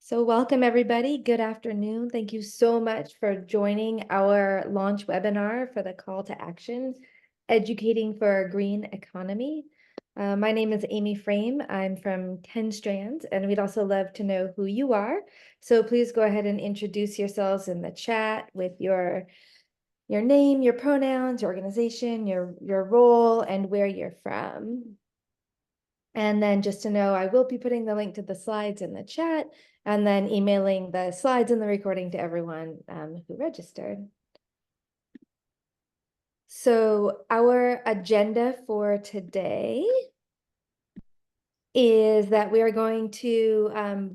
So welcome everybody. Good afternoon. Thank you so much for joining our launch webinar for the call to action, Educating for a Green Economy. My name is Amy Frame. I'm from 10 Strands, and we'd also love to know who you are. So please go ahead and introduce yourselves in the chat with your name, your pronouns, your organization, your role, and where you're from. And then just to know, I will be putting the link to the slides in the chat and then emailing the slides and the recording to everyone who registered. So our agenda for today is that we are going to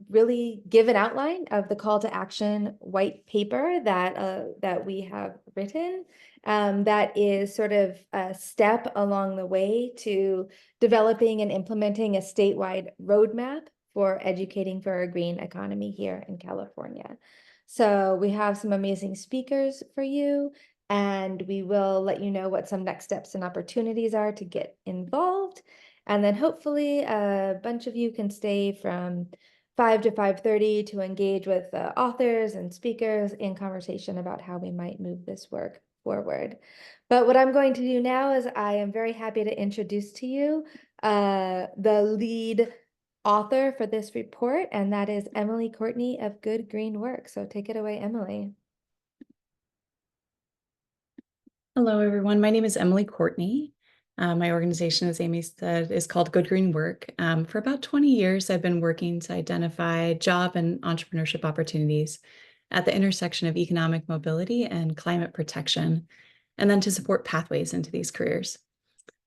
really give an outline of the call to action white paper that we have written. That is sort of a step along the way to developing and implementing a statewide roadmap for educating for a green economy here in California. So we have some amazing speakers for you, and we will let you know what some next steps and opportunities are to get involved. And then hopefully a bunch of you can stay from 5 to 5:30 to engage with authors and speakers in conversation about how we might move this work forward. But what I'm going to do now is I am very happy to introduce to you the lead author for this report, and that is Emily Courtney of Good Green Work. So take it away, Emily. Hello, everyone. My name is Emily Courtney. My organization, as Amy said, is called Good Green Work. For about 20 years, I've been working to identify job and entrepreneurship opportunities at the intersection of economic mobility and climate protection, and then to support pathways into these careers.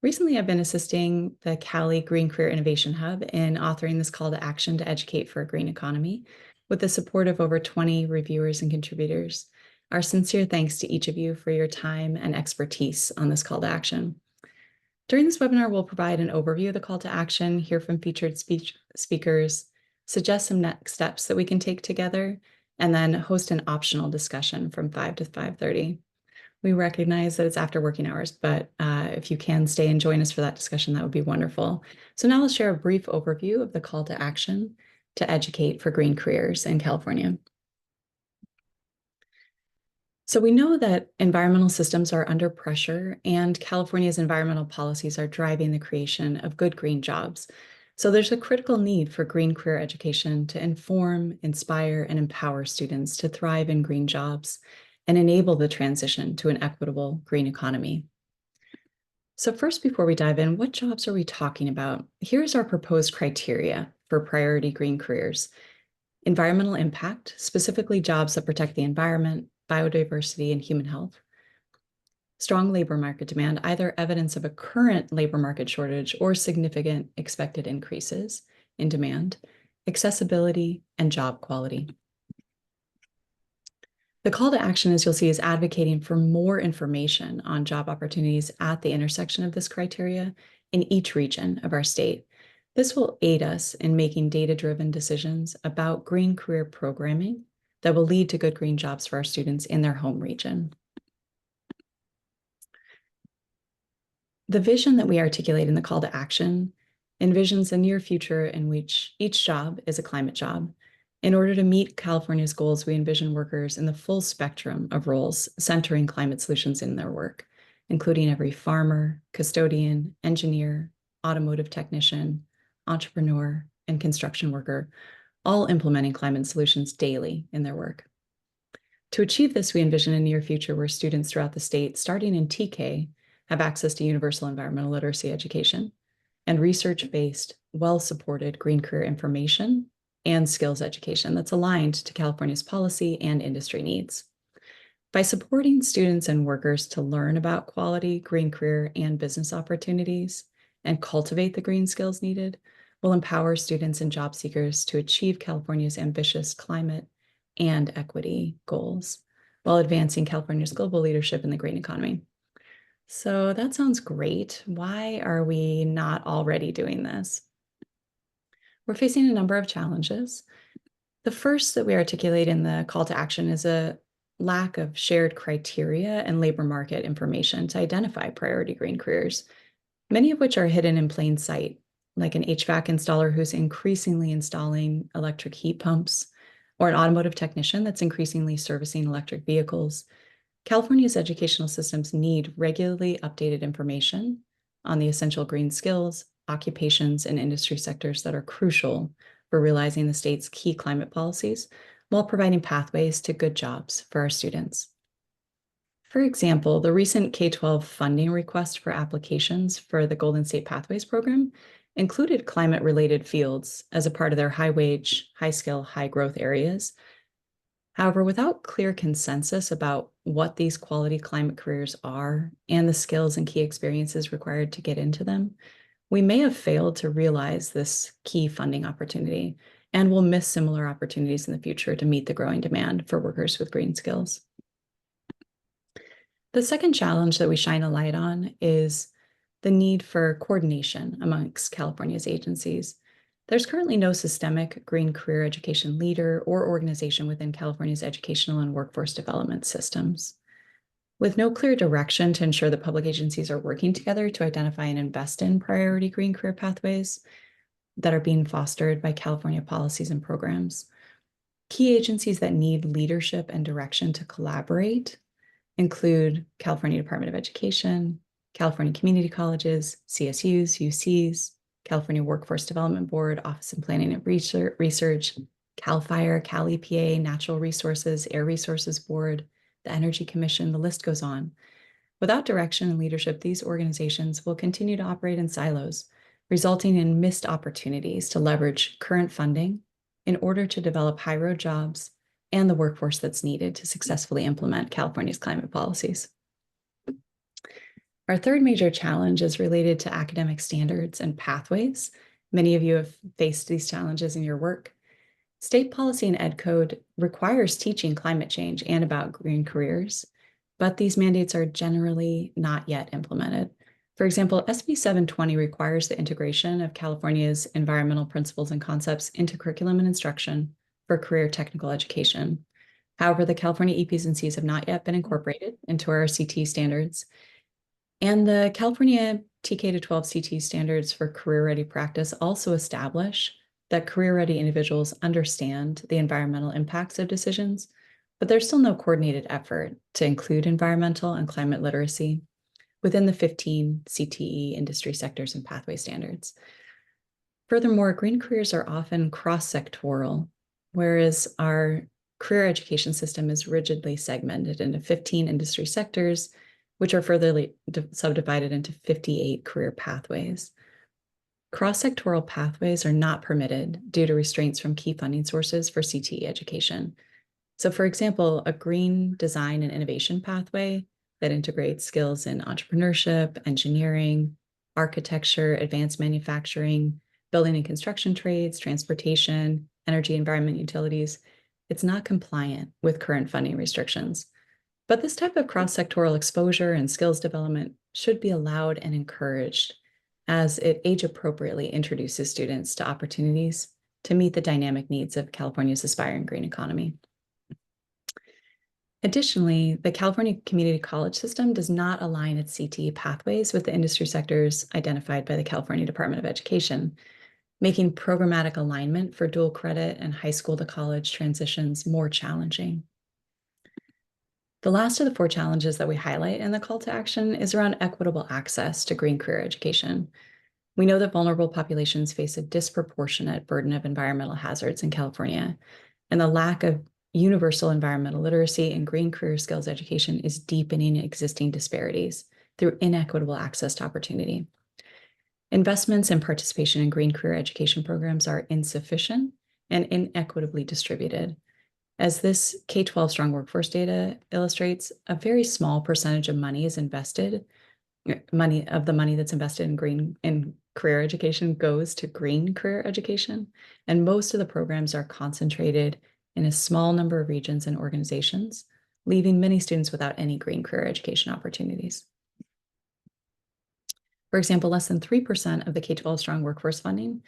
Recently, I've been assisting the CAELI Green Career Innovation Hub in authoring this call to action to educate for a green economy with the support of over 20 reviewers and contributors. Our sincere thanks to each of you for your time and expertise on this call to action. During this webinar, we'll provide an overview of the call to action, hear from featured speakers, suggest some next steps that we can take together, and then host an optional discussion from 5 to 5:30. We recognize that it's after working hours, but if you can stay and join us for that discussion, that would be wonderful. So now I'll share a brief overview of the call to action to educate for green careers in California. So we know that environmental systems are under pressure, and California's environmental policies are driving the creation of good green jobs. So there's a critical need for green career education to inform, inspire, and empower students to thrive in green jobs and enable the transition to an equitable green economy. So first, before we dive in, what jobs are we talking about? Here's our proposed criteria for priority green careers. Environmental impact, specifically jobs that protect the environment, biodiversity, and human health. Strong labor market demand, either evidence of a current labor market shortage or significant expected increases in demand. Accessibility and job quality. The call to action, as you'll see, is advocating for more information on job opportunities at the intersection of this criteria in each region of our state. This will aid us in making data-driven decisions about green career programming that will lead to good green jobs for our students in their home region. The vision that we articulate in the call to action envisions a near future in which each job is a climate job. In order to meet California's goals, we envision workers in the full spectrum of roles centering climate solutions in their work, including every farmer, custodian, engineer, automotive technician, entrepreneur, and construction worker, all implementing climate solutions daily in their work. To achieve this, we envision a near future where students throughout the state, starting in TK, have access to universal environmental literacy education and research-based, well-supported green career information and skills education that's aligned to California's policy and industry needs. By supporting students and workers to learn about quality green career and business opportunities and cultivate the green skills needed, will empower students and job seekers to achieve California's ambitious climate and equity goals while advancing California's global leadership in the green economy. So that sounds great. Why are we not already doing this? We're facing a number of challenges. The first that we articulate in the call to action is a lack of shared criteria and labor market information to identify priority green careers, many of which are hidden in plain sight, like an HVAC installer who's increasingly installing electric heat pumps, or an automotive technician that's increasingly servicing electric vehicles. California's educational systems need regularly updated information on the essential green skills, occupations, and industry sectors that are crucial for realizing the state's key climate policies while providing pathways to good jobs for our students. For example, the recent K-12 funding request for applications for the Golden State Pathways program included climate-related fields as a part of their high-wage, high-skill, high-growth areas. However, without clear consensus about what these quality climate careers are and the skills and key experiences required to get into them, we may have failed to realize this key funding opportunity and will miss similar opportunities in the future to meet the growing demand for workers with green skills. The second challenge that we shine a light on is the need for coordination amongst California's agencies. There's currently no systemic green career education leader or organization within California's educational and workforce development systems. With no clear direction to ensure that public agencies are working together to identify and invest in priority green career pathways that are being fostered by California policies and programs, key agencies that need leadership and direction to collaborate include California Department of Education, California Community Colleges, CSUs, UCs, California Workforce Development Board, Office of Planning and Research, CAL FIRE, Cal EPA, Natural Resources, Air Resources Board, the Energy Commission, the list goes on. Without direction and leadership, these organizations will continue to operate in silos, resulting in missed opportunities to leverage current funding in order to develop high-road jobs and the workforce that's needed to successfully implement California's climate policies. Our third major challenge is related to academic standards and pathways. Many of you have faced these challenges in your work. State policy and ed code requires teaching climate change and about green careers, but these mandates are generally not yet implemented. For example, SB 720 requires the integration of California's environmental principles and concepts into curriculum and instruction for career technical education. However, the California EPs and Cs have not yet been incorporated into our CT standards. And the California TK-12 CT standards for career-ready practice also establish that career-ready individuals understand the environmental impacts of decisions, but there's still no coordinated effort to include environmental and climate literacy within the 15 CTE industry sectors and pathway standards. Furthermore, green careers are often cross-sectoral, whereas our career education system is rigidly segmented into 15 industry sectors, which are further subdivided into 58 career pathways. Cross-sectoral pathways are not permitted due to restraints from key funding sources for CTE education. So for example, a green design and innovation pathway that integrates skills in entrepreneurship, engineering, architecture, advanced manufacturing, building and construction trades, transportation, energy, environment, utilities, it's not compliant with current funding restrictions. But this type of cross-sectoral exposure and skills development should be allowed and encouraged as it age-appropriately introduces students to opportunities to meet the dynamic needs of California's aspiring green economy. Additionally, the California Community College system does not align its CTE pathways with the industry sectors identified by the California Department of Education, making programmatic alignment for dual credit and high school to college transitions more challenging. The last of the four challenges that we highlight in the call to action is around equitable access to green career education. We know that vulnerable populations face a disproportionate burden of environmental hazards in California, and the lack of universal environmental literacy and green career skills education is deepening existing disparities through inequitable access to opportunity. Investments and participation in green career education programs are insufficient and inequitably distributed. As this K-12 strong workforce data illustrates, a very small percentage of money is invested, money that's invested in career education goes to green career education, and most of the programs are concentrated in a small number of regions and organizations, leaving many students without any green career education opportunities. For example, less than 3% of the K-12 strong workforce funding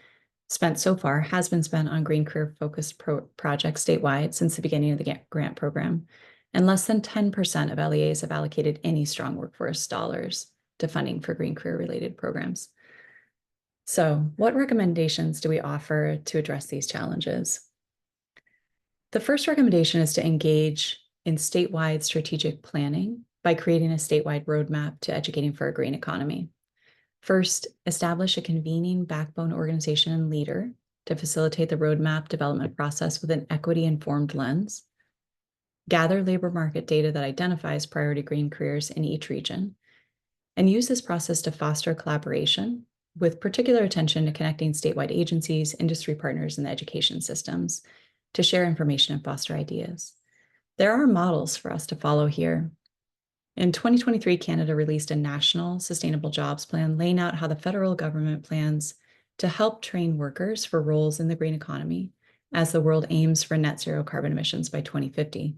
spent so far has been spent on green career focused projects statewide since the beginning of the grant program, and less than 10% of LEAs have allocated any strong workforce dollars to funding for green career related programs. So what recommendations do we offer to address these challenges? The first recommendation is to engage in statewide strategic planning by creating a statewide roadmap to educating for a green economy. First, establish a convening backbone organization and leader to facilitate the roadmap development process with an equity-informed lens. Gather labor market data that identifies priority green careers in each region, and use this process to foster collaboration with particular attention to connecting statewide agencies, industry partners, and the education systems to share information and foster ideas. There are models for us to follow here. In 2023, Canada released a national sustainable jobs plan laying out how the federal government plans to help train workers for roles in the green economy as the world aims for net zero carbon emissions by 2050.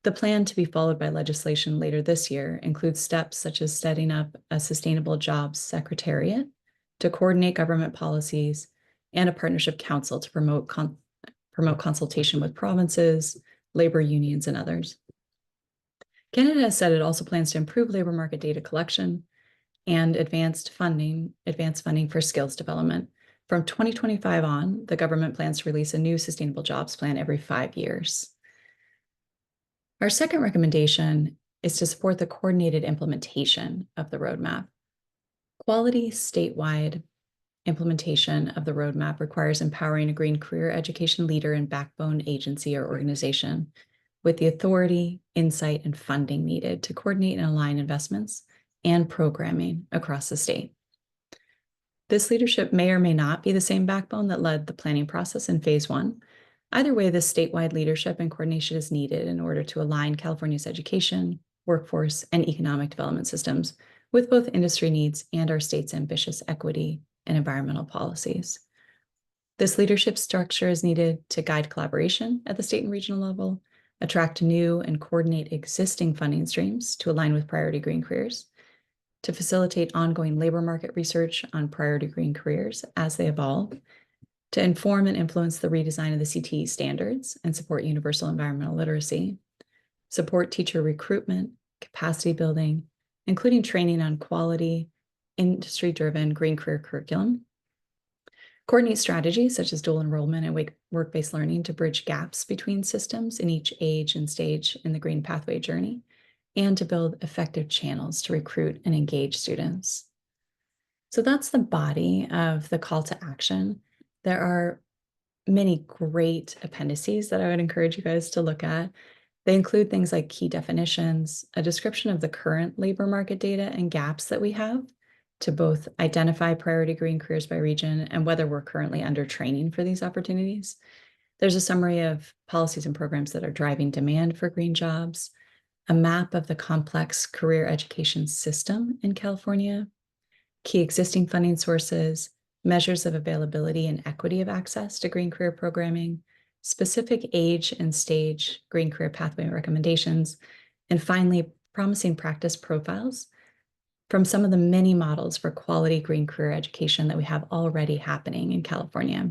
The plan, to be followed by legislation later this year, includes steps such as setting up a sustainable jobs secretariat to coordinate government policies and a partnership council to promote consultation with provinces, labor unions, and others. Canada has said it also plans to improve labor market data collection and advanced funding for skills development. From 2025 on, the government plans to release a new sustainable jobs plan every 5 years. Our second recommendation is to support the coordinated implementation of the roadmap. Quality statewide implementation of the roadmap requires empowering a green career education leader and backbone agency or organization with the authority, insight, and funding needed to coordinate and align investments and programming across the state. This leadership may or may not be the same backbone that led the planning process in phase 1. Either way, this statewide leadership and coordination is needed in order to align California's education, workforce, and economic development systems with both industry needs and our state's ambitious equity and environmental policies. This leadership structure is needed to guide collaboration at the state and regional level, attract new and coordinate existing funding streams to align with priority green careers, to facilitate ongoing labor market research on priority green careers as they evolve, to inform and influence the redesign of the CTE standards and support universal environmental literacy, support teacher recruitment, capacity building, including training on quality, industry-driven green career curriculum, coordinate strategies such as dual enrollment and work-based learning to bridge gaps between systems in each age and stage in the green pathway journey, and to build effective channels to recruit and engage students. So that's the body of the call to action. There are many great appendices that I would encourage you guys to look at. They include things like key definitions, a description of the current labor market data and gaps that we have to both identify priority green careers by region and whether we're currently under training for these opportunities. There's a summary of policies and programs that are driving demand for green jobs, a map of the complex career education system in California, key existing funding sources, measures of availability and equity of access to green career programming, specific age and stage green career pathway recommendations, and finally, promising practice profiles from some of the many models for quality green career education that we have already happening in California,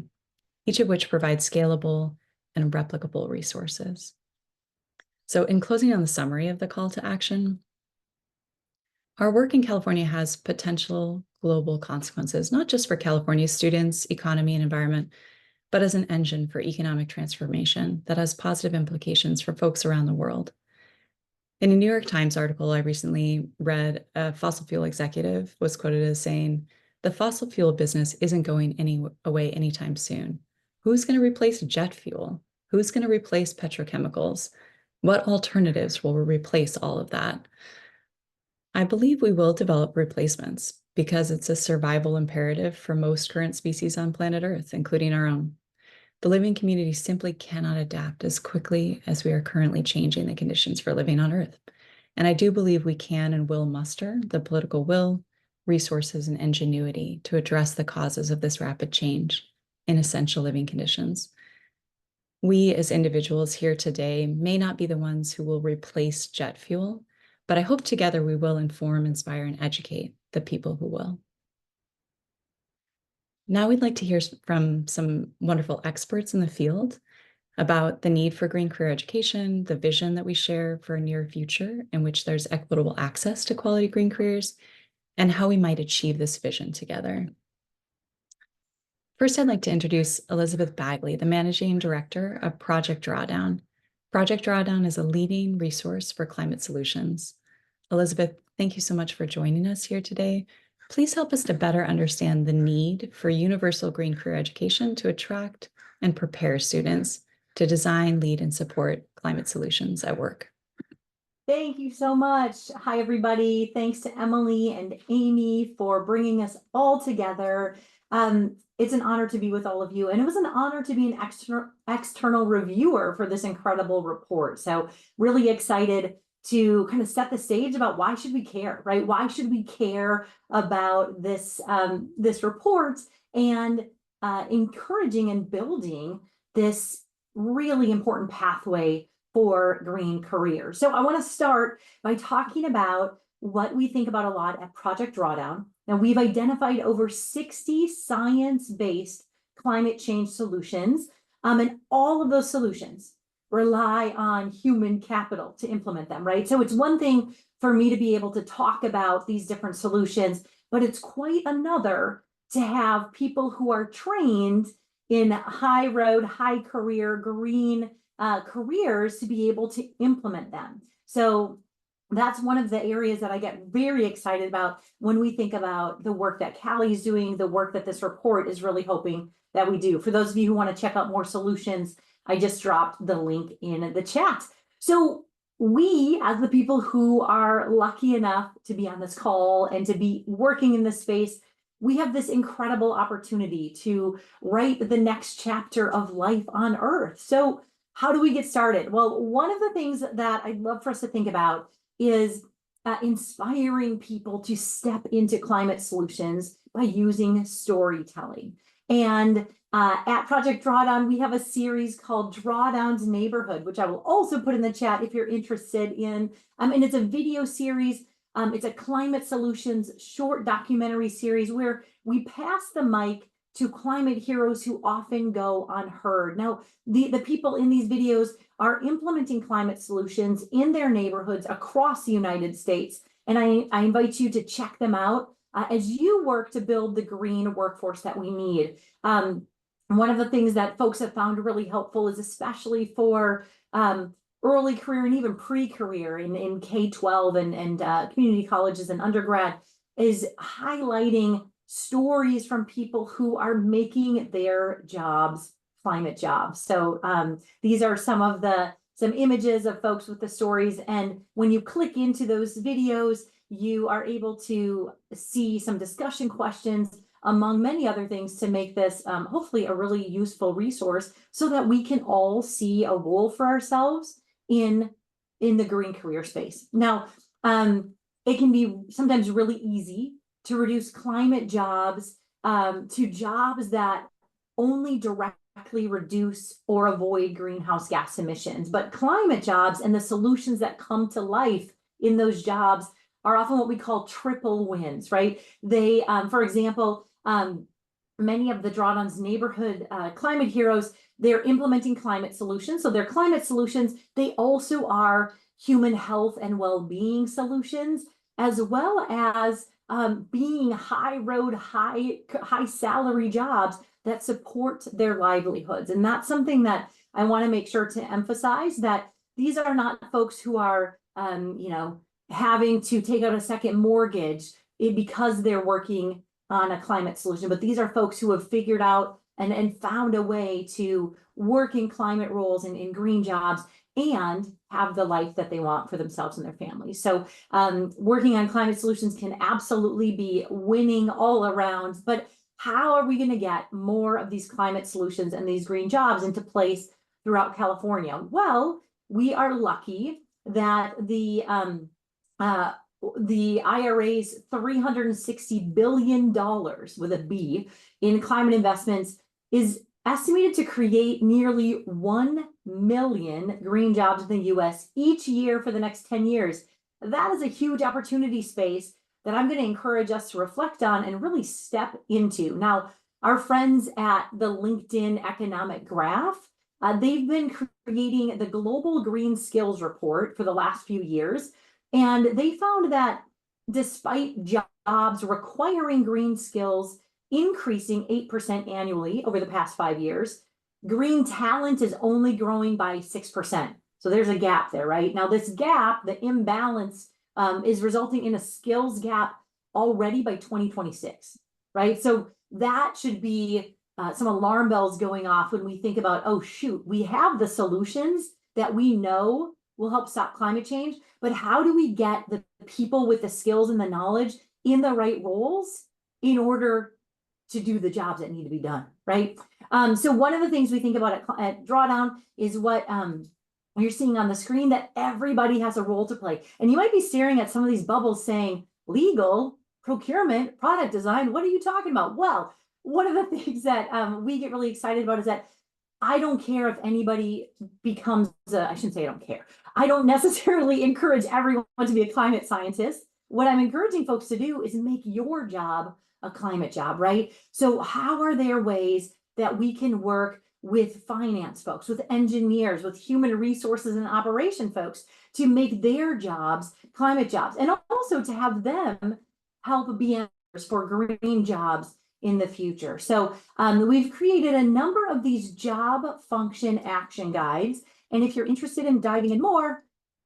each of which provides scalable and replicable resources. So in closing on the summary of the call to action, our work in California has potential global consequences, not just for California's students, economy, and environment, but as an engine for economic transformation that has positive implications for folks around the world. In a New York Times article I recently read, a fossil fuel executive was quoted as saying, "The fossil fuel business isn't going away anytime soon. Who's going to replace jet fuel? Who's going to replace petrochemicals? What alternatives will replace all of that?" I believe we will develop replacements because it's a survival imperative for most current species on planet Earth, including our own. The living community simply cannot adapt as quickly as we are currently changing the conditions for living on Earth. And I do believe we can and will muster the political will, resources, and ingenuity to address the causes of this rapid change in essential living conditions. We as individuals here today may not be the ones who will replace jet fuel, but I hope together we will inform, inspire, and educate the people who will. Now we'd like to hear from some wonderful experts in the field about the need for green career education, the vision that we share for a near future in which there's equitable access to quality green careers, and how we might achieve this vision together. First, I'd like to introduce Elizabeth Bagley, the Managing Director of Project Drawdown. Project Drawdown is a leading resource for climate solutions. Elizabeth, thank you so much for joining us here today. Please help us to better understand the need for universal green career education to attract and prepare students to design, lead, and support climate solutions at work. Thank you so much. Hi, everybody. Thanks to Emily and Amy for bringing us all together. It's an honor to be with all of you, and it was an honor to be an external reviewer for this incredible report. So really excited to kind of set the stage about why should we care, right? Why should we care about this, this report, and encouraging and building this really important pathway for green careers. So I want to start by talking about what we think about a lot at Project Drawdown. Now, we've identified over 60 science-based climate change solutions, and all of those solutions rely on human capital to implement them, right? So it's one thing for me to be able to talk about these different solutions, but it's quite another to have people who are trained in high road, high career, green careers to be able to implement them. So that's one of the areas that I get very excited about when we think about the work that CAELI is doing, the work that this report is really hoping that we do. For those of you who want to check out more solutions, I just dropped the link in the chat. So we, as the people who are lucky enough to be on this call and to be working in this space, we have this incredible opportunity to write the next chapter of life on Earth. So how do we get started? Well, one of the things that I'd love for us to think about is inspiring people to step into climate solutions by using storytelling. And at Project Drawdown, we have a series called Drawdown's Neighborhood, which I will also put in the chat if you're interested in. And it's a video series. It's a climate solutions short documentary series where we pass the mic to climate heroes who often go unheard. Now, the people in these videos are implementing climate solutions in their neighborhoods across the United States. And I invite you to check them out as you work to build the green workforce that we need. One of the things that folks have found really helpful is especially for early career and even pre-career in K-12 and community colleges and undergrad is highlighting stories from people who are making their jobs climate jobs. So these are some images of folks with the stories. And when you click into those videos, you are able to see some discussion questions among many other things to make this hopefully a really useful resource so that we can all see a role for ourselves in the green career space. Now, it can be sometimes really easy to reduce climate jobs to jobs that only directly reduce or avoid greenhouse gas emissions. But climate jobs and the solutions that come to life in those jobs are often what we call triple wins, right? They, for example, many of the Drawdown's neighborhood climate heroes, they're implementing climate solutions. So they're climate solutions. They also are human health and well-being solutions, as well as being high road, high salary jobs that support their livelihoods. And that's something that I want to make sure to emphasize, that these are not folks who are, having to take out a second mortgage because they're working on a climate solution, but these are folks who have figured out and found a way to work in climate roles and in green jobs and have the life that they want for themselves and their families. So working on climate solutions can absolutely be winning all around, but how are we going to get more of these climate solutions and these green jobs into place throughout California? Well, we are lucky that the IRA's $360 billion with a B in climate investments is estimated to create nearly 1 million green jobs in the US each year for the next 10 years. That is a huge opportunity space that I'm going to encourage us to reflect on and really step into. Now, our friends at the LinkedIn Economic Graph, they've been creating the Global Green Skills Report for the last few years. And they found that despite jobs requiring green skills increasing 8% annually over the past 5 years. Green talent is only growing by 6%. So there's a gap there, right? Now this gap, the imbalance, is resulting in a skills gap already by 2026, right? So that should be some alarm bells going off when we think about, oh shoot, we have the solutions that we know will help stop climate change, but how do we get the people with the skills and the knowledge in the right roles in order to do the jobs that need to be done, right? So one of the things we think about at Drawdown is what you're seeing on the screen, that everybody has a role to play. And you might be staring at some of these bubbles saying, legal, procurement, product design, what are you talking about? Well, one of the things that we get really excited about is that I don't care if anybody becomes, I shouldn't say I don't care. I don't necessarily encourage everyone to be a climate scientist. What I'm encouraging folks to do is make your job a climate job, right? So how are there ways that we can work with finance folks, with engineers, with human resources and operation folks to make their jobs climate jobs, and also to have them help be answers for green jobs in the future. So we've created a number of these job function action guides. And if you're interested in diving in more,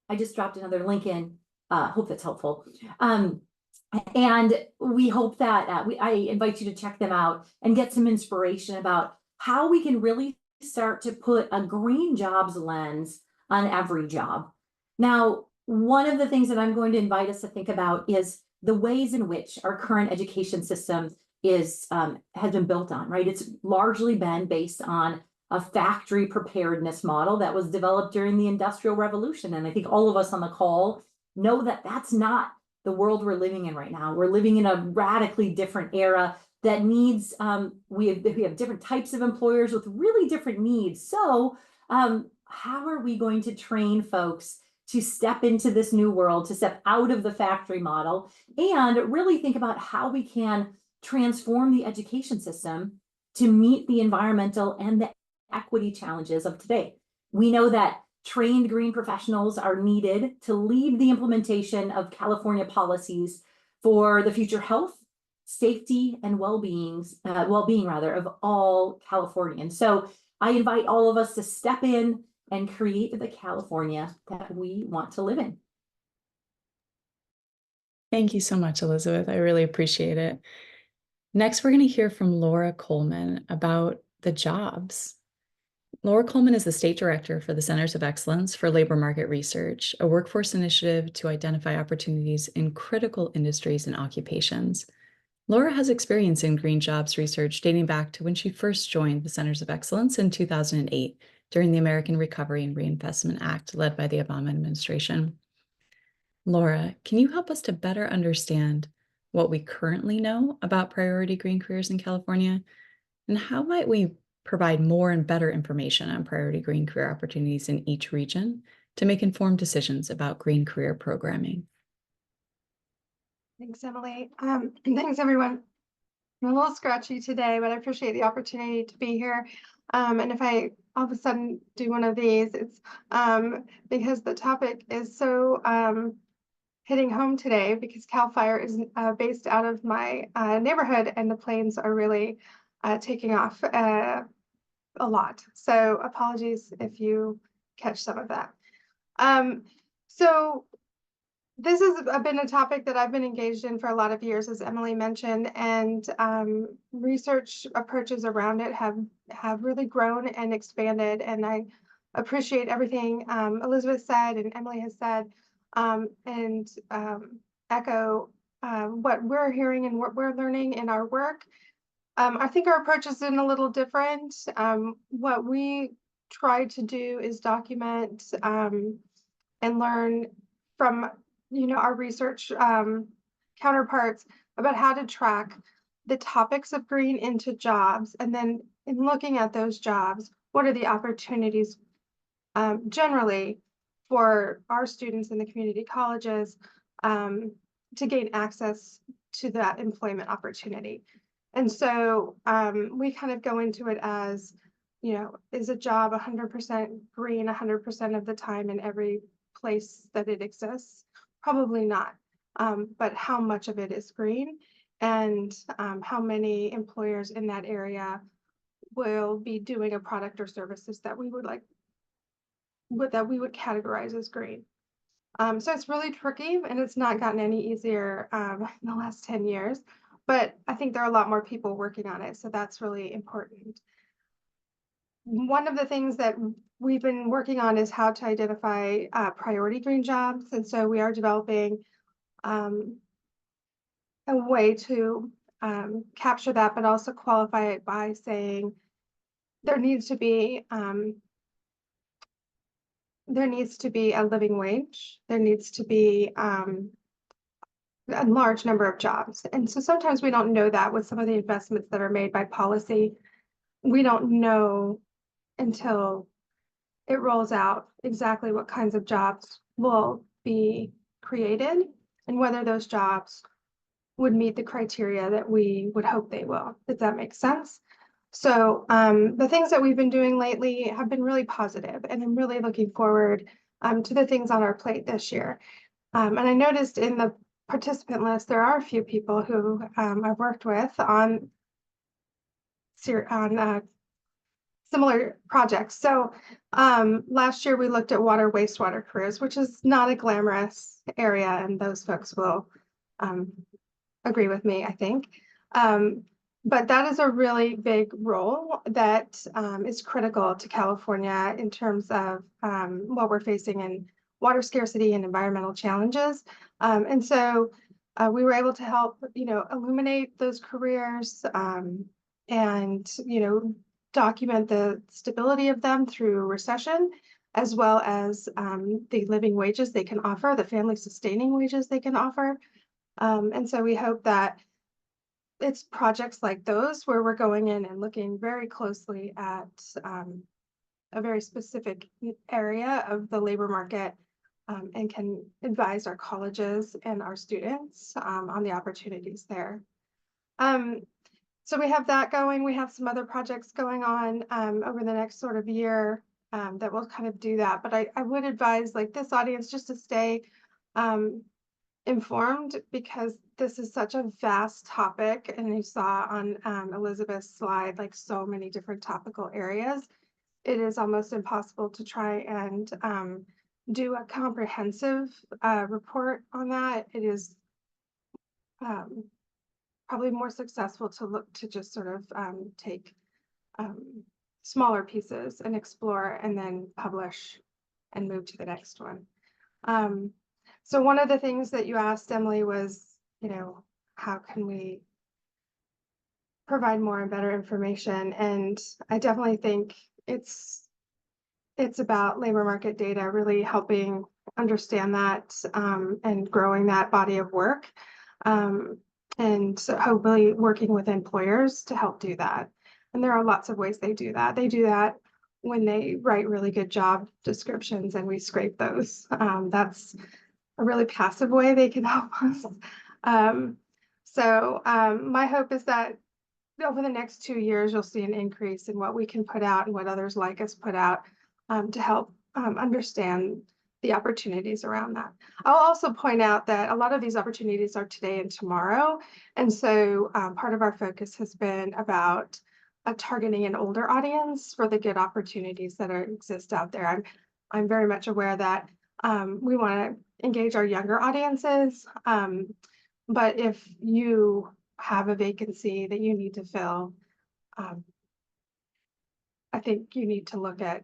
I just dropped another link in. Hope that's helpful. And we hope that I invite you to check them out and get some inspiration about how we can really start to put a green jobs lens on every job. Now, one of the things that I'm going to invite us to think about is the ways in which our current education system has been built on, right? It's largely been based on a factory preparedness model that was developed during the Industrial Revolution. And I think all of us on the call know that that's not the world we're living in right now. We're living in a radically different era that needs, we have different types of employers with really different needs. So how are we going to train folks to step into this new world, to step out of the factory model, and really think about how we can transform the education system to meet the environmental and the equity challenges of today? We know that trained green professionals are needed to lead the implementation of California policies for the future health, safety, and well-being of all Californians. So I invite all of us to step in and create the California that we want to live in. Thank you so much, Elizabeth. I really appreciate it. Next, we're going to hear from Laura Coleman about the jobs. Laura Coleman is the State Director for the Centers of Excellence for Labor Market Research, a workforce initiative to identify opportunities in critical industries and occupations. Laura has experience in green jobs research dating back to when she first joined the Centers of Excellence in 2008 during the American Recovery and Reinvestment Act led by the Obama administration. Laura, can you help us to better understand what we currently know about priority green careers in California, and how might we provide more and better information on priority green career opportunities in each region to make informed decisions about green career programming? Thanks, Emily. Thanks, everyone. I'm a little scratchy today, but I appreciate the opportunity to be here. And if I all of a sudden do one of these, it's because the topic is so hitting home today, because CAL FIRE is based out of my neighborhood, and the planes are really taking off a lot. So apologies if you catch some of that. So this has been a topic that I've been engaged in for a lot of years, as Emily mentioned, and research approaches around it have really grown and expanded. And I appreciate everything Elizabeth said and Emily has said, and echo what we're hearing and what we're learning in our work. I think our approach has been a little different. What we try to do is document and learn from our research counterparts about how to track the topics of green into jobs, and then in looking at those jobs, what are the opportunities generally for our students in the community colleges to gain access to that employment opportunity. And so we kind of go into it as, is a job 100% green 100% of the time in every place that it exists? Probably not, but how much of it is green? and how many employers in that area will be doing a product or services that we would categorize as green. So it's really tricky, and it's not gotten any easier in the last 10 years, but I think there are a lot more people working on it, so that's really important. One of the things that we've been working on is how to identify priority green jobs, and so we are developing a way to capture that, but also qualify it by saying there needs to be a living wage. There needs to be a large number of jobs. And so sometimes we don't know that with some of the investments that are made by policy. We don't know until it rolls out exactly what kinds of jobs will be created and whether those jobs would meet the criteria that we would hope they will, if that makes sense. So the things that we've been doing lately have been really positive, and I'm really looking forward to the things on our plate this year. And I noticed in the participant list, there are a few people who I've worked with on similar projects. So last year we looked at water wastewater careers, which is not a glamorous area, and those folks will agree with me, I think. But that is a really big role that is critical to California in terms of what we're facing in water scarcity and environmental challenges. And so we were able to help, illuminate those careers and, document the stability of them through recession, as well as the living wages they can offer, the family sustaining wages they can offer. And so we hope that it's projects like those where we're going in and looking very closely at a very specific area of the labor market and can advise our colleges and our students on the opportunities there. So we have that going. We have some other projects going on over the next sort of year that will kind of do that. But I would advise this audience just to stay informed, because this is such a vast topic, and you saw on Elizabeth's slide so many different topical areas. It is almost impossible to try and do a comprehensive report on that. It is probably more successful to look to just sort of take smaller pieces and explore, and then publish and move to the next one. So one of the things that you asked, Emily, was, how can we provide more and better information? And I definitely think it's about labor market data, really helping understand that and growing that body of work. And so hopefully working with employers to help do that. And there are lots of ways they do that. They do that when they write really good job descriptions and we scrape those. That's a really passive way they can help us. So my hope is that over the next 2 years, you'll see an increase in what we can put out and what others like us put out to help understand the opportunities around that. I'll also point out that a lot of these opportunities are today and tomorrow. And so part of our focus has been about targeting an older audience for the good opportunities that exist out there. I'm very much aware that we want to engage our younger audiences. But if you have a vacancy that you need to fill, I think you need to look at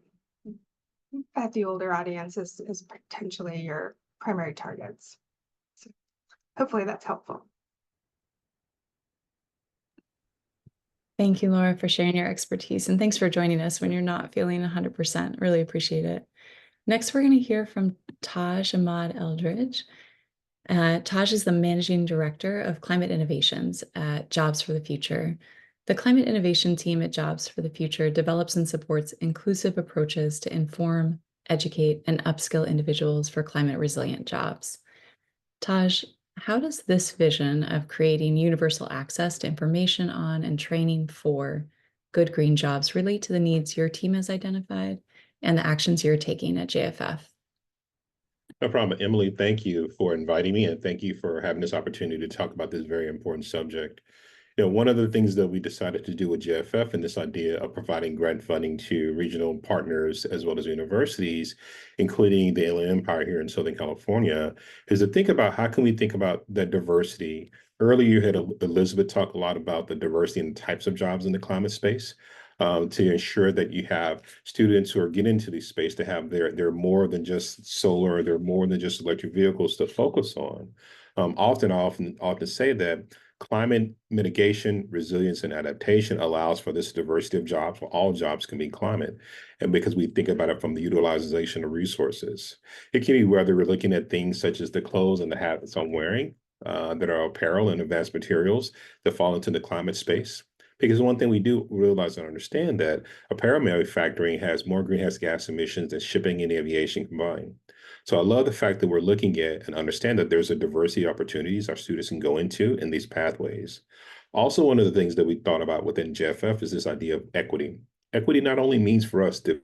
the older audience as potentially your primary targets. So hopefully that's helpful. Thank you, Laura, for sharing your expertise, and thanks for joining us when you're not feeling 100%. Really appreciate it. Next, we're going to hear from Taj Ahmad Eldridge. Taj is the Managing Director of Climate Innovations at Jobs for the Future. The Climate Innovation team at Jobs for the Future develops and supports inclusive approaches to inform, educate, and upskill individuals for climate resilient jobs. Taj, how does this vision of creating universal access to information on and training for good green jobs relate to the needs your team has identified and the actions you're taking at JFF? No problem. Emily, thank you for inviting me and thank you for having this opportunity to talk about this very important subject. One of the things that we decided to do with JFF and this idea of providing grant funding to regional partners as well as universities, including the Inland Empire here in Southern California, is to think about how can we think about that diversity. Earlier, you had Elizabeth talk a lot about the diversity and types of jobs in the climate space. To ensure that you have students who are getting into these space to have they're more than just solar, they're more than just electric vehicles to focus on. Often say that climate mitigation, resilience, and adaptation allows for this diversity of jobs, where all jobs can be climate. And because we think about it from the utilization of resources, it can be whether we're looking at things such as the clothes and the hats I'm wearing that are apparel and advanced materials that fall into the climate space. Because one thing we do realize and understand that apparel manufacturing has more greenhouse gas emissions than shipping and aviation combined. So I love the fact that we're looking at and understand that there's a diversity of opportunities our students can go into in these pathways. Also, one of the things that we thought about within JFF is this idea of equity. Equity not only means for us the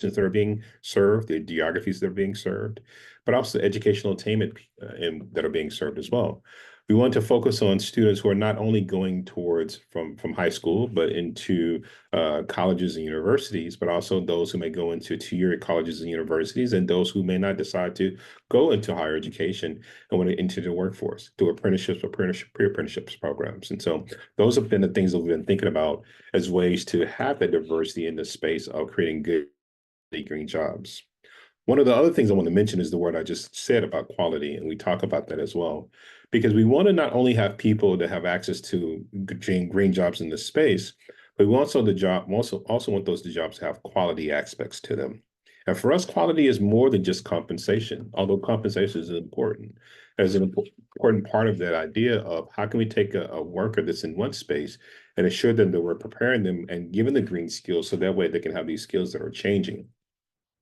that are being served, the geographies that are being served, but also educational attainment that are being served as well. We want to focus on students who are not only going towards from high school, but into colleges and universities, but also those who may go into two-year colleges and universities, and those who may not decide to go into higher education and want to into the workforce through apprenticeships or pre-apprenticeships programs. And so those have been the things that we've been thinking about as ways to have that diversity in the space of creating good green jobs. One of the other things I want to mention is the word I just said about quality, and we talk about that as well, because we want to not only have people that have access to green jobs in this space, but we also want those jobs to have quality aspects to them. And for us, quality is more than just compensation, although compensation is important. As an important part of that idea of how can we take a worker that's in one space and ensure that we're preparing them and giving the green skills so that way they can have these skills that are changing.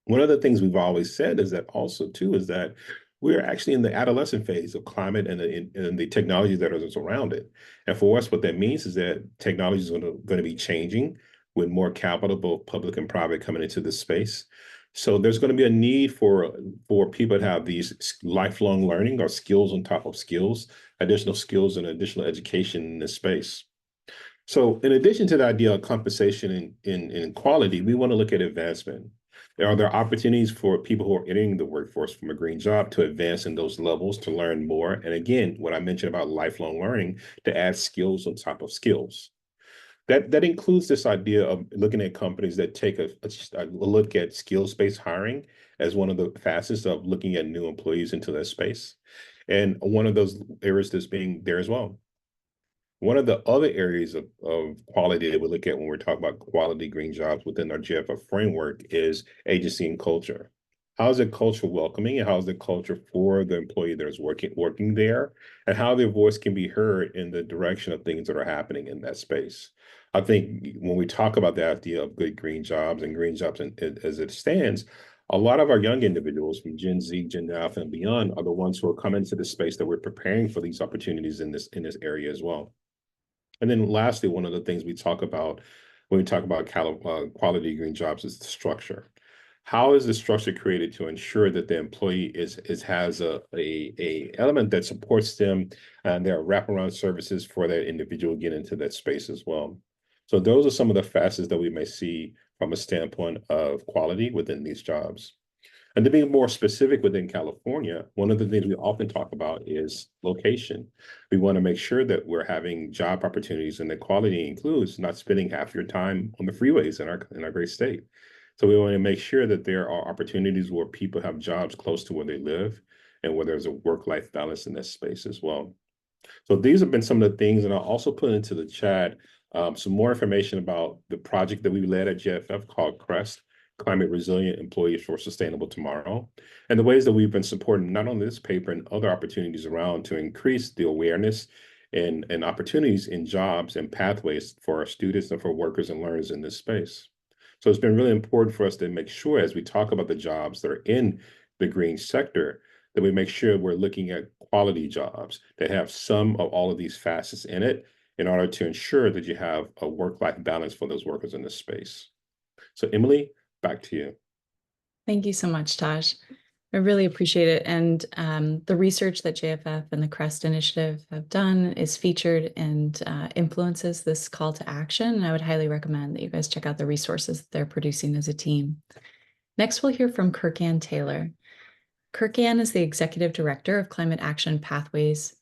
One of the things we've always said is that also too is that we're actually in the adolescent phase of climate and the technology that is around it. And for us, what that means is that technology is going to be changing with more capital, both public and private, coming into this space. So there's going to be a need for people to have these lifelong learning or skills on top of skills, additional skills and additional education in this space. So in addition to the idea of compensation and quality, we want to look at advancement. Are there opportunities for people who are entering the workforce from a green job to advance in those levels, to learn more? And again, what I mentioned about lifelong learning, to add skills on top of skills. That includes this idea of looking at companies that take a look at skills-based hiring as one of the facets of looking at new employees into that space. And one of those areas that's being there as well. One of the other areas of quality that we look at when we're talking about quality green jobs within our JFF framework is agency and culture. How is the culture welcoming, and how is the culture for the employee that is working there, and how their voice can be heard in the direction of things that are happening in that space? I think when we talk about the idea of good green jobs and green jobs as it stands, a lot of our young individuals from Gen Z, Gen Alpha, and beyond are the ones who are coming into the space that we're preparing for these opportunities in this area as well. And then lastly, one of the things we talk about when we talk about quality green jobs is the structure. How is the structure created to ensure that the employee has a element that supports them, and there are wraparound services for that individual get into that space as well. So those are some of the facets that we may see from a standpoint of quality within these jobs. And to be more specific within California, one of the things we often talk about is location. We want to make sure that we're having job opportunities, and the quality includes not spending half your time on the freeways in our great state. So we want to make sure that there are opportunities where people have jobs close to where they live and where there's a work-life balance in that space as well. So these have been some of the things, and I'll also put into the chat some more information about the project that we led at JFF called CREST, Climate Resilient Employees for Sustainable Tomorrow, and the ways that we've been supporting not only this paper and other opportunities around to increase the awareness and opportunities in jobs and pathways for our students and for workers and learners in this space. So it's been really important for us to make sure as we talk about the jobs that are in the green sector, that we make sure we're looking at quality jobs that have some of all of these facets in it in order to ensure that you have a work-life balance for those workers in this space. So Emily, back to you. Thank you so much, Taj. I really appreciate it. And the research that JFF and the CREST initiative have done is featured and influences this call to action. And I would highly recommend that you guys check out the resources that they're producing as a team. Next, we'll hear from Kirk-Ann Taylor. Kirk-Ann is the Executive Director of Climate Action Pathways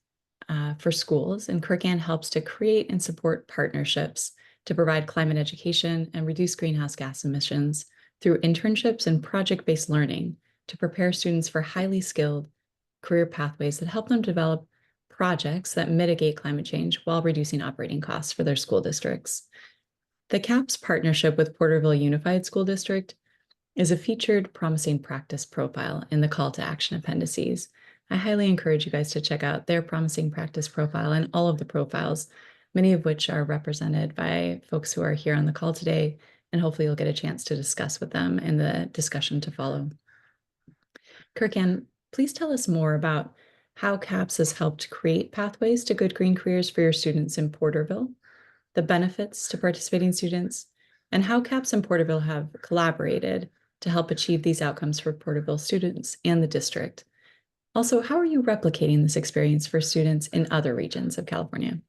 for Schools, and Kirk-Ann helps to create and support partnerships to provide climate education and reduce greenhouse gas emissions through internships and project-based learning to prepare students for highly skilled career pathways that help them develop projects that mitigate climate change while reducing operating costs for their school districts. The CAPS partnership with Porterville Unified School District is a featured promising practice profile in the call to action appendices. I highly encourage you guys to check out their promising practice profile and all of the profiles, many of which are represented by folks who are here on the call today, and hopefully you'll get a chance to discuss with them in the discussion to follow. Kirk-Ann, please tell us more about how CAPS has helped create pathways to good green careers for your students in Porterville, the benefits to participating students, and how CAPS and Porterville have collaborated to help achieve these outcomes for Porterville students and the district. Also, how are you replicating this experience for students in other regions of California?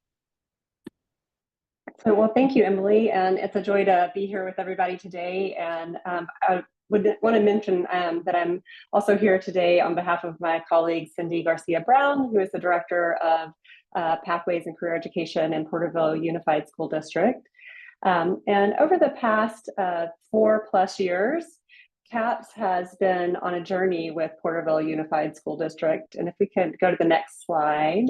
So, well, thank you, Emily, and it's a joy to be here with everybody today. And I would want to mention that I'm also here today on behalf of my colleague, Cindy Garcia-Brown, who is the Director of Pathways and Career Education in Porterville Unified School District. And over the past 4+ years, CAPS has been on a journey with Porterville Unified School District. And if we can go to the next slide.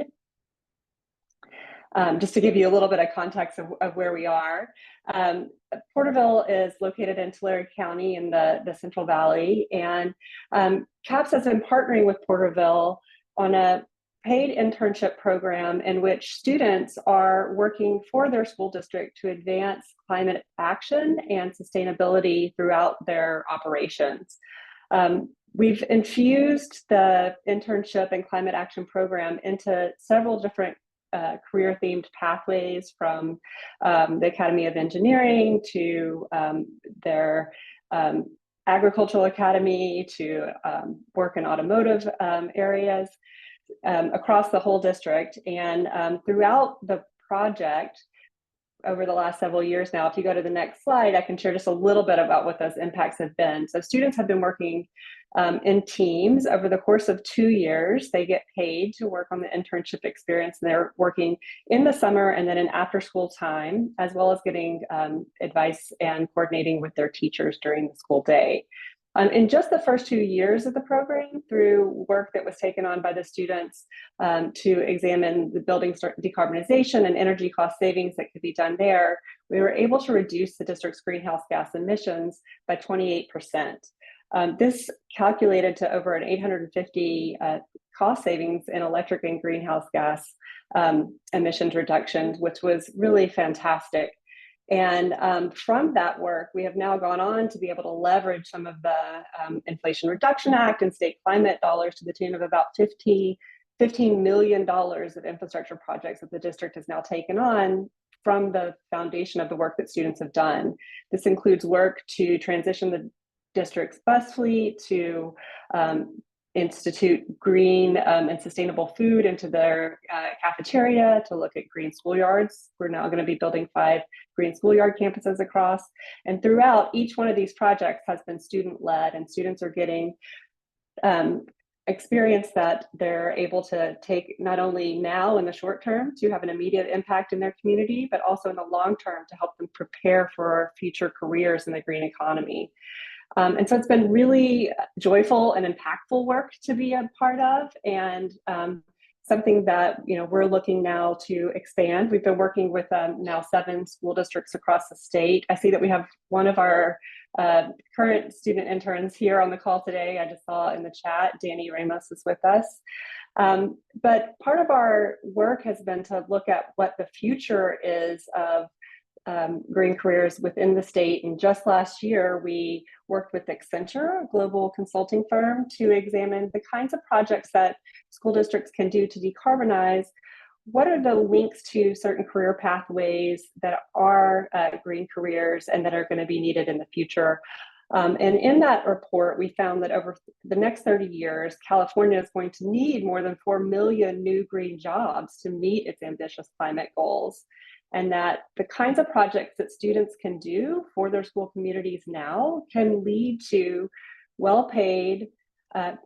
Just to give you a little bit of context of where we are. Porterville is located in Tulare County in the Central Valley, and CAPS has been partnering with Porterville on a paid internship program in which students are working for their school district to advance climate action and sustainability throughout their operations. We've infused the internship and climate action program into several different career-themed pathways, from the Academy of Engineering to their agricultural academy to work in automotive areas across the whole district. And throughout the project, over the last several years now, if you go to the next slide, I can share just a little bit about what those impacts have been. So students have been working in teams over the course of 2 years. They get paid to work on the internship experience, and they're working in the summer and then in after school time, as well as getting advice and coordinating with their teachers during the school day. In just the first 2 years of the program, through work that was taken on by the students to examine the building decarbonization and energy cost savings that could be done there, we were able to reduce the district's greenhouse gas emissions by 28%. This calculated to over an 850 cost savings in electric and greenhouse gas emissions reductions, which was really fantastic. And from that work, we have now gone on to be able to leverage some of the Inflation Reduction Act and state climate dollars to the tune of about $15 million of infrastructure projects that the district has now taken on from the foundation of the work that students have done. This includes work to transition the district's bus fleet, to institute green and sustainable food into their cafeteria, to look at green schoolyards. We're now going to be building 5 green schoolyard campuses across. And throughout, each one of these projects has been student-led, and students are getting experience that they're able to take not only now in the short term to have an immediate impact in their community, but also in the long term to help them prepare for future careers in the green economy. And so it's been really joyful and impactful work to be a part of, and something that we're looking now to expand. We've been working with now 7 school districts across the state. I see that we have one of our current student interns here on the call today. I just saw in the chat, Danny Ramos is with us. But part of our work has been to look at what the future is of green careers within the state. And just last year, we worked with Accenture, a global consulting firm, to examine the kinds of projects that school districts can do to decarbonize. What are the links to certain career pathways that are green careers and that are going to be needed in the future? And in that report, we found that over the next 30 years, California is going to need more than 4 million new green jobs to meet its ambitious climate goals. And that the kinds of projects that students can do for their school communities now can lead to well-paid,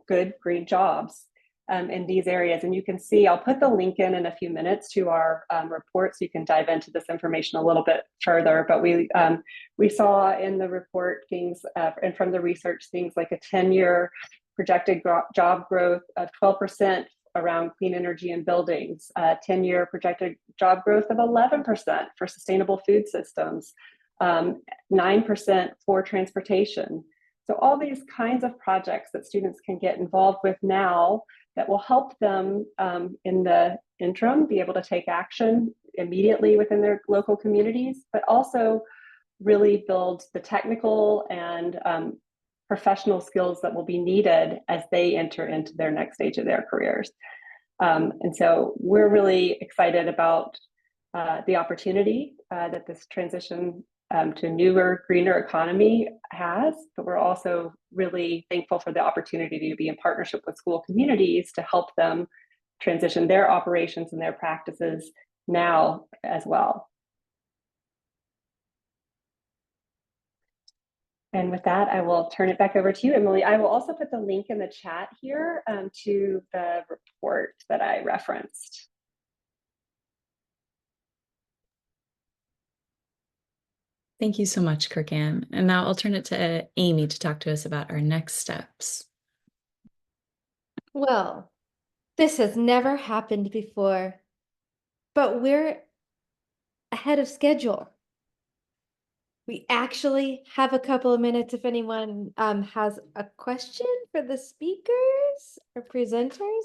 good green jobs in these areas. And you can see, I'll put the link in a few minutes to our report so you can dive into this information a little bit further. But we saw in the report things, and from the research, things like a 10-year projected job growth of 12% around clean energy and buildings, 10-year projected job growth of 11% for sustainable food systems, 9% for transportation. So all these kinds of projects that students can get involved with now that will help them in the interim be able to take action immediately within their local communities, but also really build the technical and professional skills that will be needed as they enter into their next stage of their careers. And so we're really excited about the opportunity that this transition to a newer, greener economy has, but we're also really thankful for the opportunity to be in partnership with school communities to help them transition their operations and their practices now as well. And with that, I will turn it back over to you, Emily. I will also put the link in the chat here to the report that I referenced. Thank you so much, Kirk-Ann. And now I'll turn it to Amy to talk to us about our next steps. Well, this has never happened before, but we're ahead of schedule. We actually have a couple of minutes if anyone has a question for the speakers or presenters.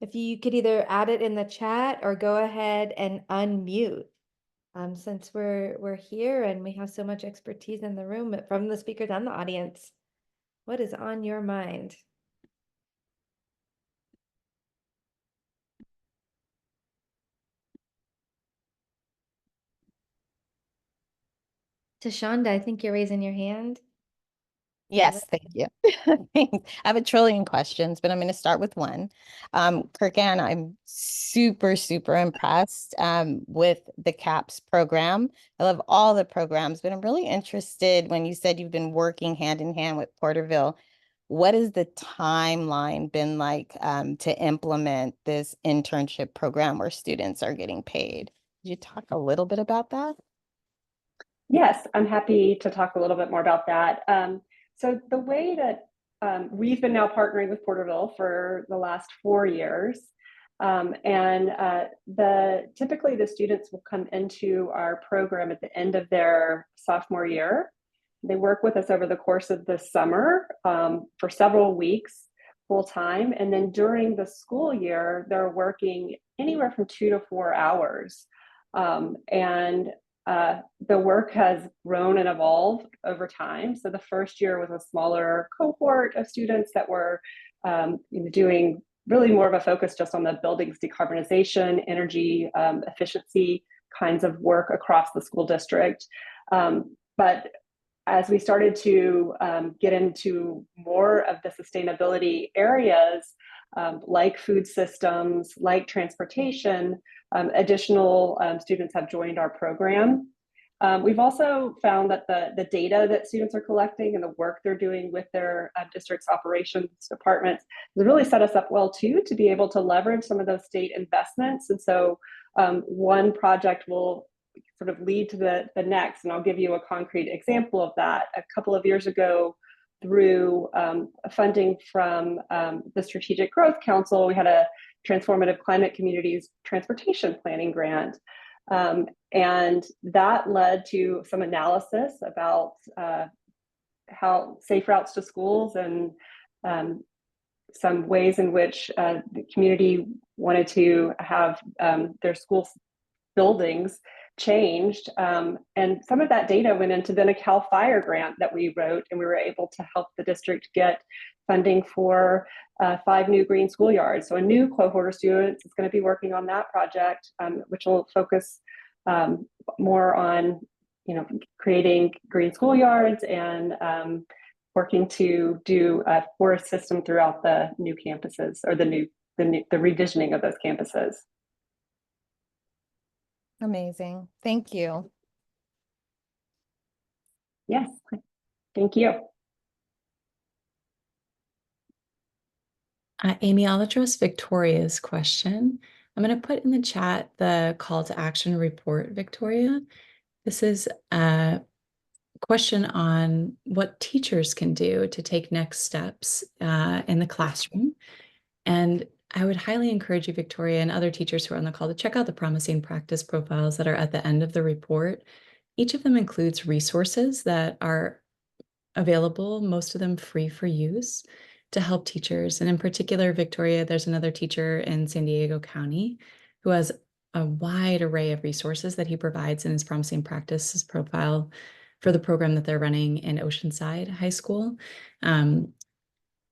If you could either add it in the chat or go ahead and unmute. Since we're here and we have so much expertise in the room from the speakers and the audience, what is on your mind? Tashonda, I think you're raising your hand. Yes, thank you. Thanks. I have a trillion questions, but I'm going to start with one. Kirk-Ann, I'm super, super impressed with the CAPS program. I love all the programs, but I'm really interested when you said you've been working hand in hand with Porterville. What has the timeline been like to implement this internship program where students are getting paid? Could you talk a little bit about that? Yes, I'm happy to talk a little bit more about that. So the way that we've been now partnering with Porterville for the last 4 years, typically the students will come into our program at the end of their sophomore year. They work with us over the course of the summer for several weeks full time, and then during the school year, they're working anywhere from 2 to 4 hours. The work has grown and evolved over time. So the first year was a smaller cohort of students that were doing really more of a focus just on the building's decarbonization, energy efficiency kinds of work across the school district. But as we started to get into more of the sustainability areas, like food systems, like transportation, additional students have joined our program. We've also found that the data that students are collecting and the work they're doing with their district's operations departments has really set us up well too to be able to leverage some of those state investments. And so one project will sort of lead to the next, and I'll give you a concrete example of that. A couple of years ago, through funding from the Strategic Growth Council, we had a Transformative Climate Communities Transportation Planning Grant. And that led to some analysis about how safe routes to schools and some ways in which the community wanted to have their school buildings changed. And some of that data went into then a CAL FIRE grant that we wrote, and we were able to help the district get funding for 5 new green schoolyards. So a new cohort of students is going to be working on that project, which will focus more on creating green schoolyards and working to do a forest system throughout the new campuses, or the revisioning of those campuses. Amazing. Thank you. Yes, thank you. Amy, I'll address Victoria's question. I'm going to put in the chat the call to action report, Victoria. This is a question on what teachers can do to take next steps in the classroom. And I would highly encourage you, Victoria, and other teachers who are on the call to check out the promising practice profiles that are at the end of the report. Each of them includes resources that are available, most of them free for use, to help teachers. And in particular, Victoria, there's another teacher in San Diego County who has a wide array of resources that he provides in his promising practices profile for the program that they're running in Oceanside High School.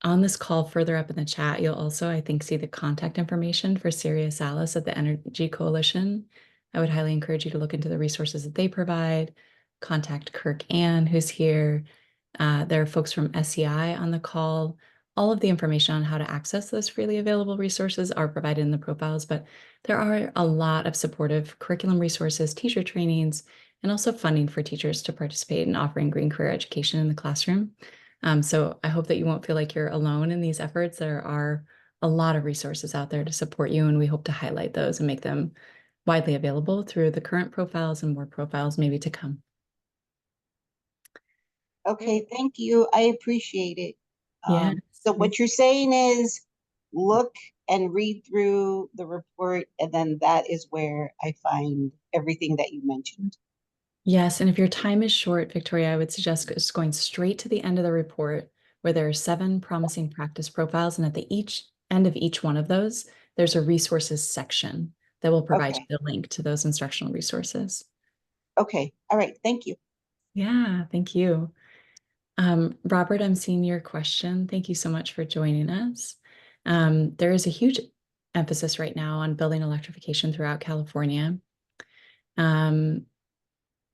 On this call, further up in the chat, you'll also, I think, see the contact information for Sirius Alice at the Energy Coalition. I would highly encourage you to look into the resources that they provide. Contact Kirk Ann, who's here. There are folks from SEI on the call. All of the information on how to access those freely available resources are provided in the profiles, but there are a lot of supportive curriculum resources, teacher trainings, and also funding for teachers to participate in offering green career education in the classroom. So I hope that you won't feel like you're alone in these efforts. There are a lot of resources out there to support you, and we hope to highlight those and make them widely available through the current profiles and more profiles maybe to come. Okay, thank you. I appreciate it. Yeah. So what you're saying is look and read through the report, and then that is where I find everything that you mentioned. Yes, and if your time is short, Victoria, I would suggest just going straight to the end of the report where there are 7 promising practice profiles, and at the end of each one of those, there's a resources section that will provide you the link to those instructional resources. Okay, all right, thank you. Yeah, thank you. Robert, I'm seeing your question. Thank you so much for joining us. There is a huge emphasis right now on building electrification throughout California.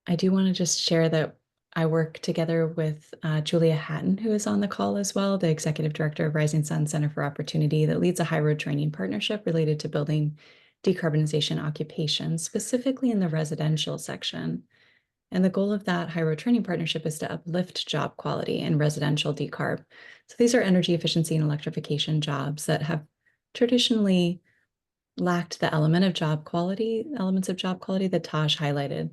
I do want to just share that I work together with Julia Hatton, who is on the call as well, the Executive Director of Rising Sun Center for Opportunity, that leads a high road training partnership related to building decarbonization occupations, specifically in the residential section. And the goal of that high road training partnership is to uplift job quality in residential decarb. So these are energy efficiency and electrification jobs that have traditionally lacked the elements of job quality that Taj highlighted.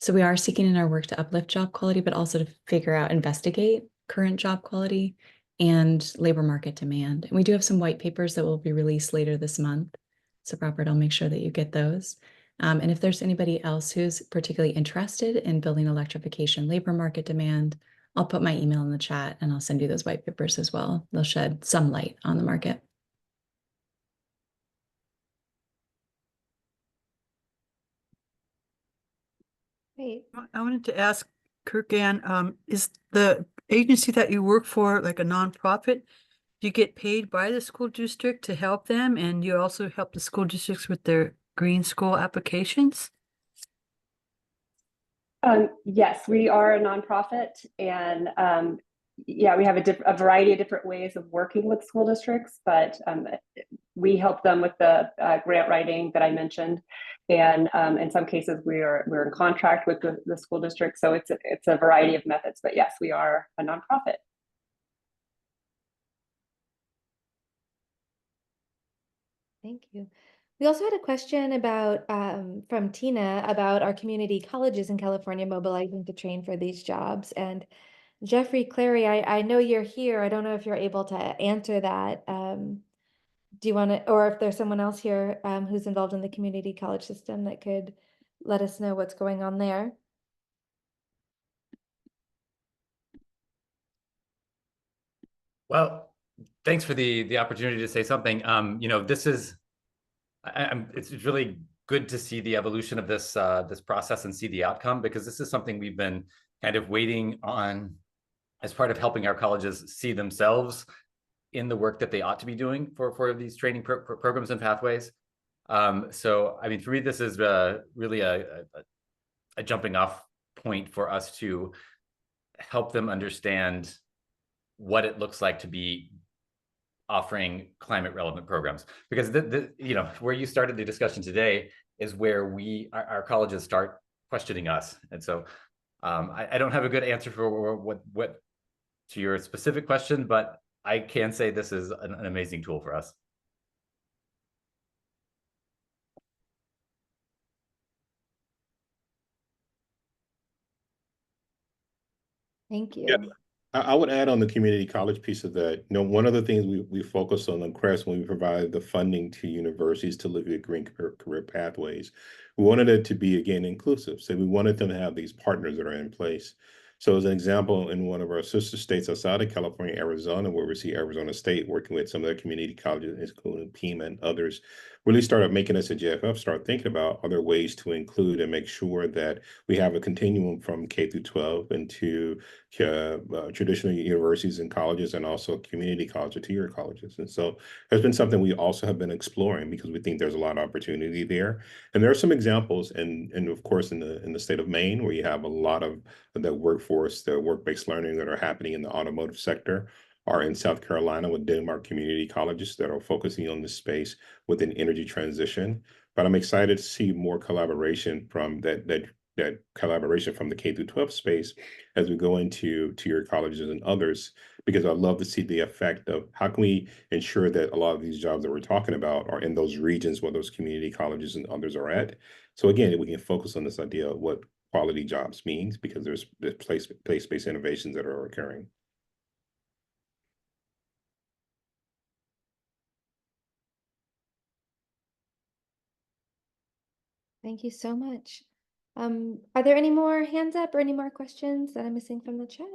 So we are seeking in our work to uplift job quality, but also to investigate current job quality and labor market demand. And we do have some white papers that will be released later this month. So Robert, I'll make sure that you get those. And if there's anybody else who's particularly interested in building electrification labor market demand, I'll put my email in the chat and I'll send you those white papers as well. They'll shed some light on the market. Great. I wanted to ask Kirk-Ann, is the agency that you work for like a nonprofit? Do you get paid by the school district to help them, and you also help the school districts with their green school applications? Yes, we are a nonprofit, and yeah, we have a variety of different ways of working with school districts, but we help them with the grant writing that I mentioned, and in some cases we're in contract with the school district, so it's a variety of methods. But yes, we are a nonprofit. Thank you. We also had a question about from Tina about our community colleges in California mobilizing to train for these jobs. And Jeffrey Clary, I know you're here. I don't know if you're able to answer that. Do you want to, or if there's someone else here who's involved in the community college system that could let us know what's going on there? Well, thanks for the opportunity to say something. You know, this is, it's really good to see the evolution of this this process and see the outcome, because this is something we've been kind of waiting on as part of helping our colleges see themselves in the work that they ought to be doing for these training programs and pathways. So, I mean, for me, this is really a jumping off point for us to help them understand what it looks like to be offering climate relevant programs, because you know, where you started the discussion today is where our colleges start questioning us. And so I don't have a good answer for what to your specific question, but I can say this is an amazing tool for us. Thank you. Yeah. I would add on the community college piece of that. You know, one of the things we focus on CREST when we provide the funding to universities to look at green career pathways, we wanted it to be, again, inclusive. So we wanted them to have these partners that are in place. So as an example, in one of our sister states outside of California, Arizona, where we see Arizona State working with some of their community colleges, including Pima and others, really started making us at JFF start thinking about other ways to include and make sure that we have a continuum from K through 12 into traditional universities and colleges, and also community college or tier colleges. And so has been something we also have been exploring because we think there's a lot of opportunity there. And there are some examples, and of course in the state of Maine, where you have a lot of the workforce, the work-based learning that are happening in the automotive sector, are in South Carolina with Denmark community colleges that are focusing on this space within energy transition. But I'm excited to see more collaboration from that collaboration from the K through 12 space as we go into tier colleges and others, because I'd love to see the effect of how can we ensure that a lot of these jobs that we're talking about are in those regions where those community colleges and others are at. So again, we can focus on this idea of what quality jobs means, because there's place-based innovations that are occurring. Thank you so much. Are there any more hands up or any more questions that I'm missing from the chat?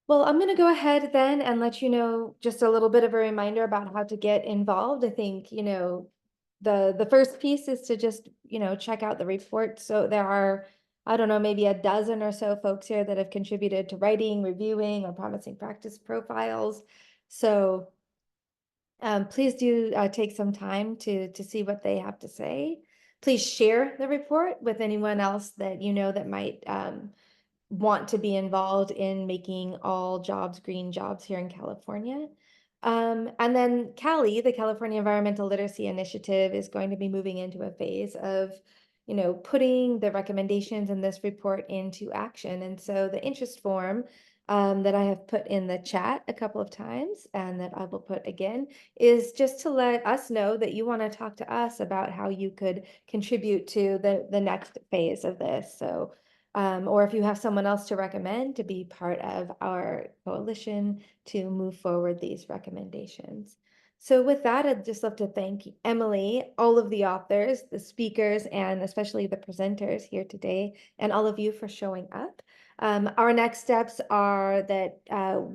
Well, I'm going to go ahead then and let you know just a little bit of a reminder about how to get involved. I think, you know, the first piece is to just, you know, check out the report. So there are, I don't know, maybe a dozen or so folks here that have contributed to writing, reviewing, or promising practice profiles. So please do take some time to see what they have to say. Please share the report with anyone else that you know that might want to be involved in making all jobs green jobs here in California. And then CAELI, the California Environmental Literacy Initiative, is going to be moving into a phase of, you know, putting the recommendations in this report into action. And so the interest form that I have put in the chat a couple of times and that I will put again is just to let us know that you want to talk to us about how you could contribute to the next phase of this. So or if you have someone else to recommend to be part of our coalition to move forward these recommendations. So with that, I'd just love to thank Emily, all of the authors, the speakers, and especially the presenters here today, and all of you for showing up. Our next steps are that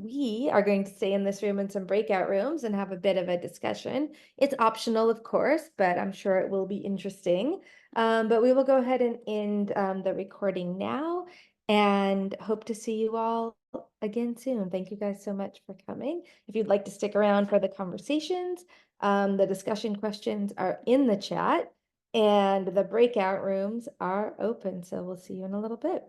we are going to stay in this room in some breakout rooms and have a bit of a discussion. It's optional, of course, but I'm sure it will be interesting. But we will go ahead and end the recording now and hope to see you all again soon. Thank you guys so much for coming. If you'd like to stick around for the conversations, the discussion questions are in the chat and the breakout rooms are open. So we'll see you in a little bit.